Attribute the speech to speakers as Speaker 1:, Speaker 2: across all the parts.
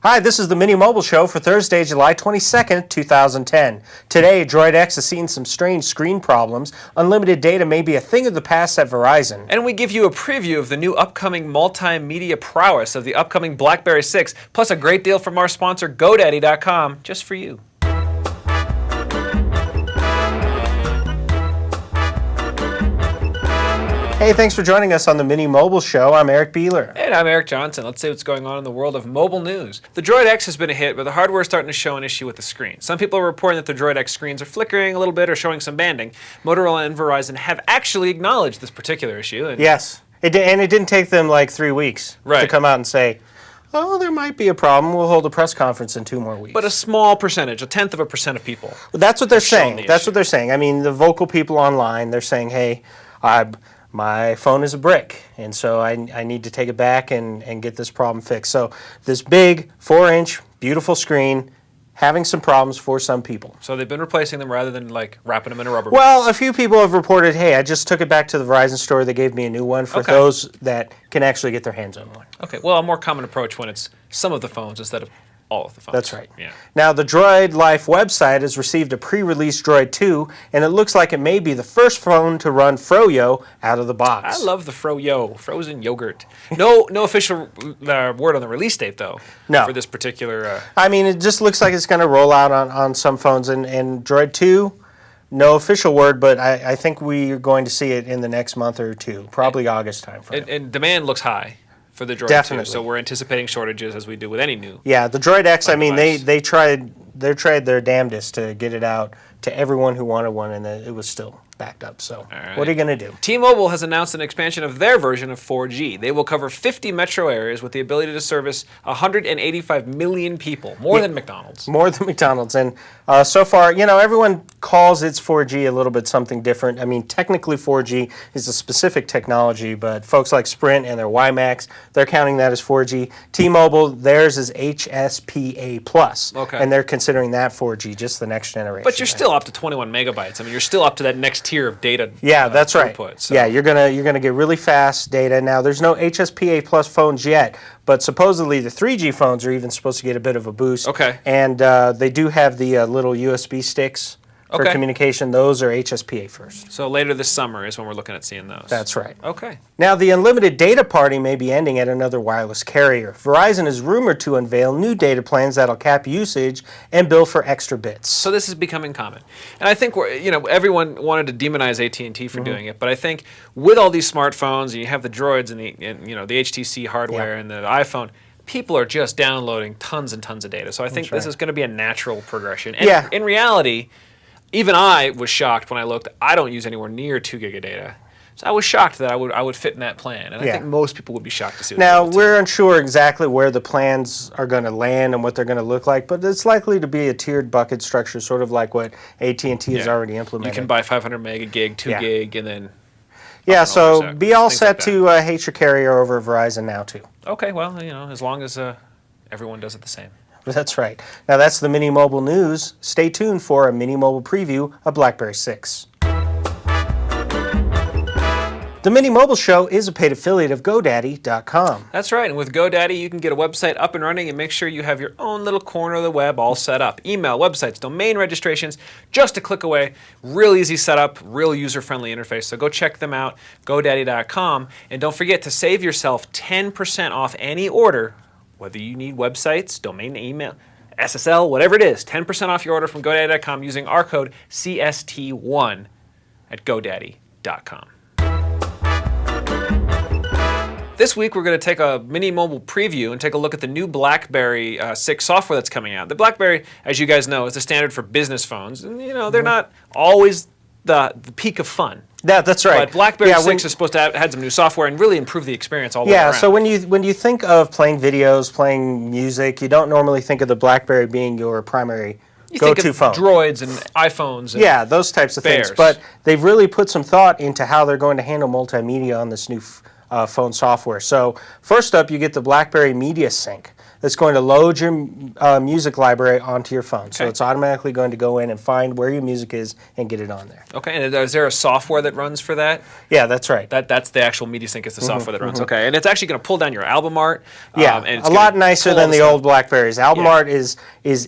Speaker 1: Hi, this is the Mini Mobile Show for Thursday, July 22nd, 2010. Today, Droid X has seen some strange screen problems. Unlimited data may be a thing of the past at Verizon.
Speaker 2: And we give you a preview of the new upcoming multimedia prowess of the upcoming Blackberry 6, plus a great deal from our sponsor, GoDaddy.com, just for you.
Speaker 1: Hey, thanks for joining us on the Mini Mobile Show. I'm Eric Beeler.
Speaker 2: And I'm Eric Johnson. Let's see what's going on in the world of mobile news. The Droid X has been a hit, but the hardware is starting to show an issue with the screen. Some people are reporting that the Droid X screens are flickering a little bit or showing some banding. Motorola and Verizon have actually acknowledged this particular issue.
Speaker 1: Yes, and it didn't take them like 3 weeks to come out and say, oh, there might be a problem. We'll hold a press conference in 2 more weeks.
Speaker 2: But a small percentage, 1/10% of people.
Speaker 1: Well, that's what they're saying. That's what they're saying. I mean, the vocal people online, they're saying, hey, my phone is a brick, and so I need to take it back and get this problem fixed. So this big 4-inch, beautiful screen, having some problems for some people.
Speaker 2: So they've been replacing them rather than like wrapping them in a rubber band.
Speaker 1: Well, a few people have reported, hey, I just took it back to the Verizon store. They gave me a new one for those that can actually get their hands on one.
Speaker 2: Okay, well, a more common approach when it's some of the phones instead of all of the phones.
Speaker 1: That's right.
Speaker 2: Yeah.
Speaker 1: Now, the Droid Life website has received a pre-release Droid 2, and it looks like it may be the first phone to run FroYo out of the box.
Speaker 2: I love the FroYo, frozen yogurt. No official word on the release date, though, for this particular...
Speaker 1: I mean, it just looks like it's going to roll out on some phones, and Droid 2, no official word, but I think we are going to see it in the next month or two, probably August time frame.
Speaker 2: And demand looks high for the Droid 2, so we're anticipating shortages as we do with any new.
Speaker 1: Yeah, the Droid X, I mean, they tried their damnedest to get it out to everyone who wanted one, and it was still backed up. So what are you going to do?
Speaker 2: T-Mobile has announced an expansion of their version of 4G. They will cover 50 metro areas with the ability to service 185 million people, more than McDonald's.
Speaker 1: More than McDonald's. And so far, you know, everyone calls its 4G a little bit something different. I mean, technically 4G is a specific technology, but folks like Sprint and their WiMAX, they're counting that as 4G. T-Mobile, theirs is HSPA+.
Speaker 2: Okay.
Speaker 1: And they're considering that 4G, just the next generation.
Speaker 2: But you're still up to 21 megabytes. I mean, you're still up to that next tier of data.
Speaker 1: Yeah, that's right.
Speaker 2: So.
Speaker 1: Yeah, you're gonna get really fast data. Now, there's no HSPA Plus phones yet, but supposedly the 3G phones are even supposed to get a bit of a boost.
Speaker 2: Okay.
Speaker 1: And they do have the little USB sticks for communication. Those are HSPA first.
Speaker 2: So later this summer is when we're looking at seeing those.
Speaker 1: That's right.
Speaker 2: Okay.
Speaker 1: Now, the unlimited data party may be ending at another wireless carrier. Verizon is rumored to unveil new data plans that'll cap usage and bill for extra bits.
Speaker 2: So this is becoming common. And I think everyone wanted to demonize AT&T for doing it, but I think with all these smartphones, and you have the Droids and the HTC hardware and the iPhone, people are just downloading tons and tons of data. So I think this is going to be a natural progression. And in reality, even I was shocked when I looked. I don't use anywhere near 2 gig of data. So I was shocked that I would fit in that plan. And I think most people would be shocked to see what
Speaker 1: Now, we're unsure exactly where the plans are going to land and what they're going to look like, but it's likely to be a tiered bucket structure, sort of like what AT&T has already implemented.
Speaker 2: You can buy 500 meg, a gig, 2 gig, and then...
Speaker 1: Yeah, so be all set to hate your carrier over Verizon now, too.
Speaker 2: Okay, well, as long as everyone does it the same.
Speaker 1: That's right. Now, that's the Mini Mobile News. Stay tuned for a Mini Mobile preview of Blackberry 6. The Mini Mobile Show is a paid affiliate of GoDaddy.com.
Speaker 2: That's right, and with GoDaddy, you can get a website up and running and make sure you have your own little corner of the web all set up. Email, websites, domain registrations, just a click away. Real easy setup, real user-friendly interface. So go check them out, GoDaddy.com, and don't forget to save yourself 10% off any order, whether you need websites, domain, email, SSL, whatever it is. 10% off your order from GoDaddy.com using our code CST1 at GoDaddy.com. This week, we're going to take a Mini Mobile preview and take a look at the new Blackberry 6 software that's coming out. The Blackberry, as you guys know, is the standard for business phones. And, they're not always the peak of fun.
Speaker 1: Yeah, that's right.
Speaker 2: But Blackberry 6 is supposed to add some new software and really improve the experience all the way around.
Speaker 1: Yeah, so when you think of playing videos, playing music, you don't normally think of the Blackberry being your primary go-to phone.
Speaker 2: Droids and iPhones and
Speaker 1: those types of things. But they've really put some thought into how they're going to handle multimedia on this new phone software. So first up, you get the Blackberry Media Sync. that's going to load your music library onto your phone. So it's automatically going to go in and find where your music is and get it on there.
Speaker 2: Okay, and is there a software that runs for that?
Speaker 1: Yeah, that's right.
Speaker 2: That's the actual media sync is the software that runs. Okay, and it's actually going to pull down your album art.
Speaker 1: Yeah,
Speaker 2: and it's
Speaker 1: a lot nicer than the old Blackberries. Album art is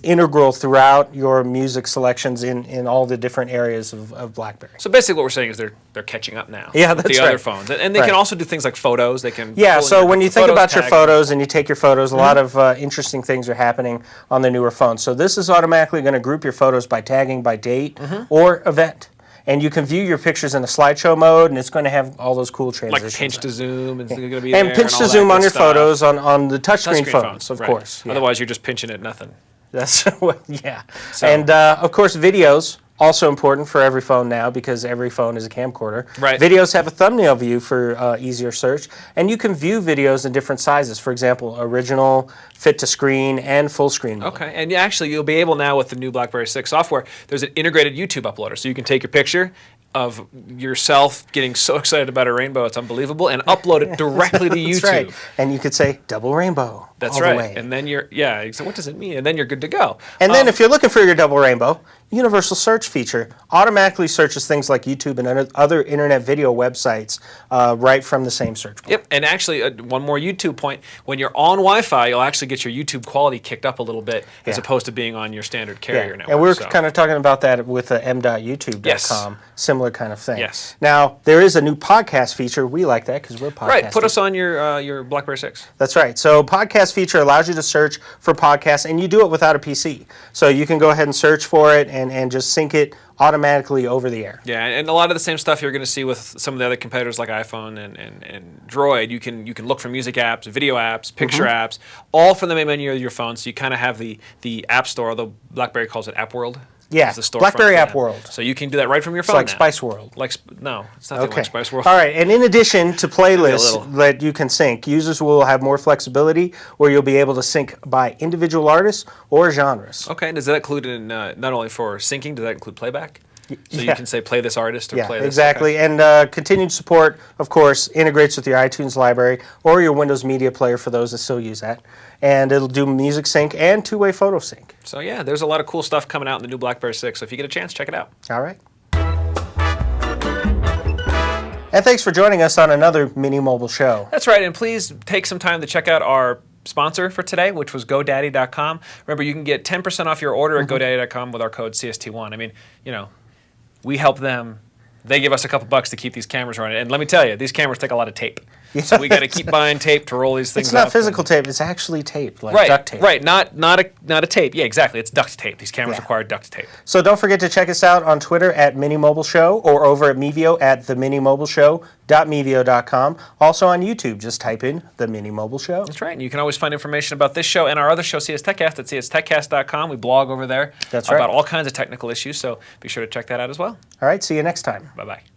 Speaker 1: integral throughout your music selections in all the different areas of Blackberry.
Speaker 2: So basically what we're saying is they're catching up now.
Speaker 1: Yeah,
Speaker 2: with
Speaker 1: that's
Speaker 2: the
Speaker 1: right.
Speaker 2: other phones. And they can also do things like photos. They can
Speaker 1: so when you think about your
Speaker 2: tag
Speaker 1: photos and you take your photos, a lot of interesting things are happening on the newer phones. So this is automatically going to group your photos by tagging by date or event. And you can view your pictures in a slideshow mode, and it's going to have all those cool transitions.
Speaker 2: like pinch to zoom, and it's going to be
Speaker 1: and
Speaker 2: there,
Speaker 1: pinch
Speaker 2: and
Speaker 1: to
Speaker 2: all
Speaker 1: zoom
Speaker 2: that
Speaker 1: on
Speaker 2: good
Speaker 1: your
Speaker 2: stuff.
Speaker 1: photos on the touchscreen phones, of
Speaker 2: right.
Speaker 1: course. Yeah.
Speaker 2: Otherwise, you're just pinching at nothing.
Speaker 1: That's and of course, videos. Also important for every phone now because every phone is a camcorder.
Speaker 2: Right.
Speaker 1: Videos have a thumbnail view for easier search, and you can view videos in different sizes. For example, original, fit to screen, and full screen mode.
Speaker 2: Okay, and actually you'll be able now with the new Blackberry 6 software, there's an integrated YouTube uploader. So you can take your picture of yourself getting so excited about a rainbow, it's unbelievable, and upload it directly to YouTube.
Speaker 1: That's right. And you could say double rainbow.
Speaker 2: That's
Speaker 1: all
Speaker 2: right.
Speaker 1: The way.
Speaker 2: And then so what does it mean? And then you're good to go.
Speaker 1: And then if you're looking for your double rainbow, universal search feature automatically searches things like YouTube and other internet video websites right from the same search bar.
Speaker 2: Yep, and actually one more YouTube point. When you're on Wi-Fi, you'll actually get your YouTube quality kicked up a little bit as opposed to being on your standard carrier network.
Speaker 1: And we're kind of talking about that with the m.youtube.com, similar kind of thing.
Speaker 2: Yes.
Speaker 1: Now, there is a new podcast feature. We like that because we're podcasting.
Speaker 2: Right, put us on your Blackberry 6.
Speaker 1: That's right. So podcast feature allows you to search for podcasts, and you do it without a PC. So you can go ahead and search for it and just sync it automatically over the air.
Speaker 2: Yeah, and a lot of the same stuff you're going to see with some of the other competitors like iPhone and Droid. You can look for music apps, video apps, picture apps, all from the main menu of your phone. So you kind of have the App Store, although BlackBerry calls it App World.
Speaker 1: Yeah, BlackBerry App World.
Speaker 2: So you can do that right from your phone.
Speaker 1: It's like
Speaker 2: now.
Speaker 1: Spice World.
Speaker 2: No, it's nothing like Spice World.
Speaker 1: All right, and in addition to playlists that you can sync, users will have more flexibility where you'll be able to sync by individual artists or genres.
Speaker 2: Okay, and does that include not only for syncing, does that include playback? So you can say play this artist or play this.
Speaker 1: Exactly. Okay. And continued support, of course, integrates with your iTunes library or your Windows Media Player for those that still use that. And it'll do music sync and two-way photo sync.
Speaker 2: So yeah, there's a lot of cool stuff coming out in the new Blackberry 6. So if you get a chance, check it out.
Speaker 1: All right. And thanks for joining us on another Mini Mobile Show.
Speaker 2: That's right. And please take some time to check out our sponsor for today, which was GoDaddy.com. Remember, you can get 10% off your order at GoDaddy.com with our code CST1. I mean, we help them. They give us a couple bucks to keep these cameras running. And let me tell you, these cameras take a lot of tape. Yeah. So we got to keep buying tape to roll these things
Speaker 1: up. It's not physical tape. It's actually tape, like duct tape.
Speaker 2: Right, not a tape. Yeah, exactly. It's duct tape. These cameras require duct tape.
Speaker 1: So don't forget to check us out on Twitter at MiniMobileShow or over at Mevio at theminimobileshow.mevio.com. Also on YouTube, just type in The Mini Mobile Show.
Speaker 2: That's right. And you can always find information about this show and our other show, CS TechCast, at cstechcast.com. We blog over there about all kinds of technical issues, so be sure to check that out as well.
Speaker 1: All right, see you next time.
Speaker 2: Bye-bye.